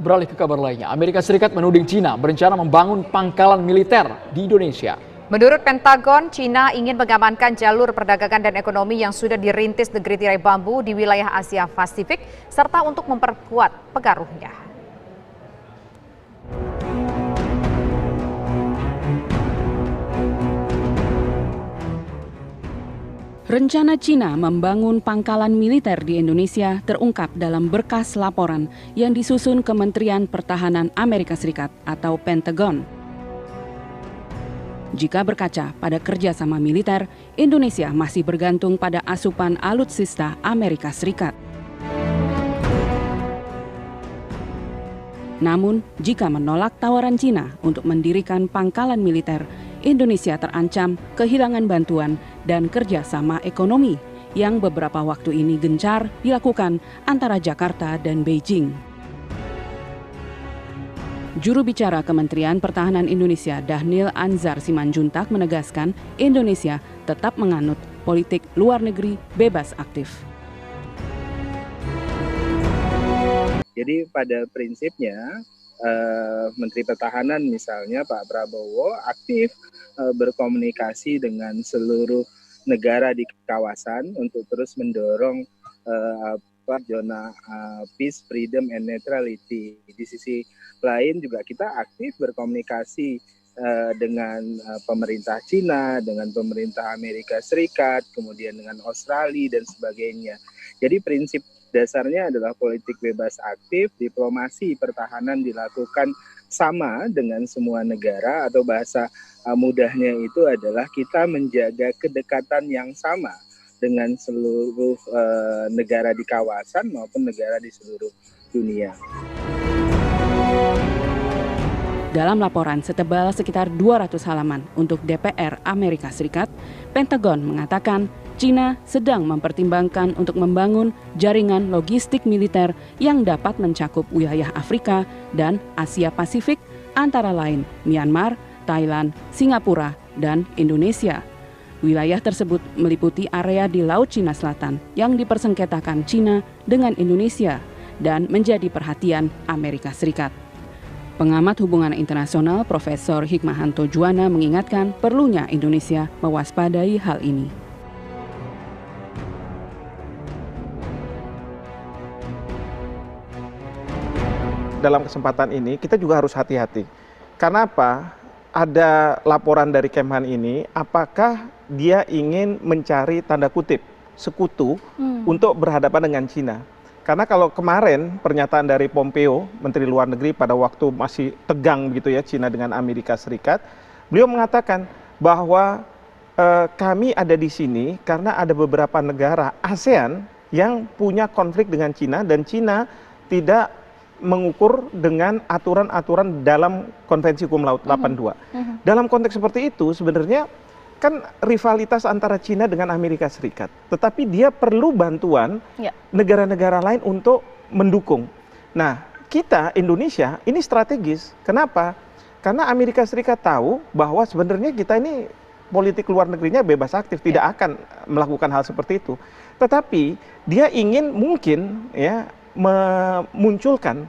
Beralih ke kabar lainnya, Amerika Serikat menuding Cina berencana membangun pangkalan militer di Indonesia. Menurut Pentagon, Cina ingin mengamankan jalur perdagangan dan ekonomi yang sudah dirintis negeri tirai bambu di wilayah Asia Pasifik, serta untuk memperkuat pengaruhnya. Rencana Cina membangun pangkalan militer di Indonesia terungkap dalam berkas laporan yang disusun Kementerian Pertahanan Amerika Serikat atau Pentagon. Jika berkaca pada kerjasama militer, Indonesia masih bergantung pada asupan alutsista Amerika Serikat. Namun, jika menolak tawaran Cina untuk mendirikan pangkalan militer, Indonesia terancam kehilangan bantuan dan kerjasama ekonomi yang beberapa waktu ini gencar dilakukan antara Jakarta dan Beijing. Juru bicara Kementerian Pertahanan Indonesia, Dhanil Anzar Simanjuntak, menegaskan Indonesia tetap menganut politik luar negeri bebas aktif. Jadi pada prinsipnya Menteri Pertahanan misalnya Pak Prabowo aktif berkomunikasi dengan seluruh negara di kawasan untuk terus mendorong zona peace, freedom, and neutrality. Di sisi lain juga kita aktif berkomunikasi dengan pemerintah Cina, dengan pemerintah Amerika Serikat, kemudian dengan Australia dan sebagainya. Jadi prinsip dasarnya adalah politik bebas aktif, diplomasi pertahanan dilakukan sama dengan semua negara, atau bahasa mudahnya itu adalah kita menjaga kedekatan yang sama dengan seluruh negara di kawasan maupun negara di seluruh dunia. Dalam laporan setebal sekitar 200 halaman untuk DPR Amerika Serikat, Pentagon mengatakan Cina sedang mempertimbangkan untuk membangun jaringan logistik militer yang dapat mencakup wilayah Afrika dan Asia Pasifik, antara lain Myanmar, Thailand, Singapura, dan Indonesia. Wilayah tersebut meliputi area di Laut Cina Selatan yang dipersengketakan Cina dengan Indonesia dan menjadi perhatian Amerika Serikat. Pengamat hubungan internasional Profesor Hikmahanto Juwana mengingatkan perlunya Indonesia mewaspadai hal ini. Dalam kesempatan ini kita juga harus hati-hati. Karena apa? Ada laporan dari Kemhan ini, apakah dia ingin mencari tanda kutip sekutu untuk berhadapan dengan Cina? Karena kalau kemarin pernyataan dari Pompeo, Menteri Luar Negeri pada waktu masih tegang begitu ya Cina dengan Amerika Serikat, beliau mengatakan bahwa kami ada di sini karena ada beberapa negara ASEAN yang punya konflik dengan Cina dan Cina tidak mengukur dengan aturan-aturan dalam Konvensi Hukum Laut 82. Dalam konteks seperti itu sebenarnya kan rivalitas antara Cina dengan Amerika Serikat. Tetapi dia perlu bantuan negara-negara lain untuk mendukung. Nah, kita Indonesia ini strategis. Kenapa? Karena Amerika Serikat tahu bahwa sebenarnya kita ini politik luar negerinya bebas aktif, tidak akan melakukan hal seperti itu. Tetapi dia ingin mungkin ya memunculkan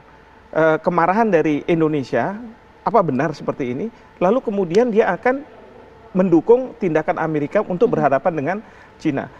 kemarahan dari Indonesia, apa benar seperti ini, lalu kemudian dia akan mendukung tindakan Amerika untuk berhadapan dengan Cina.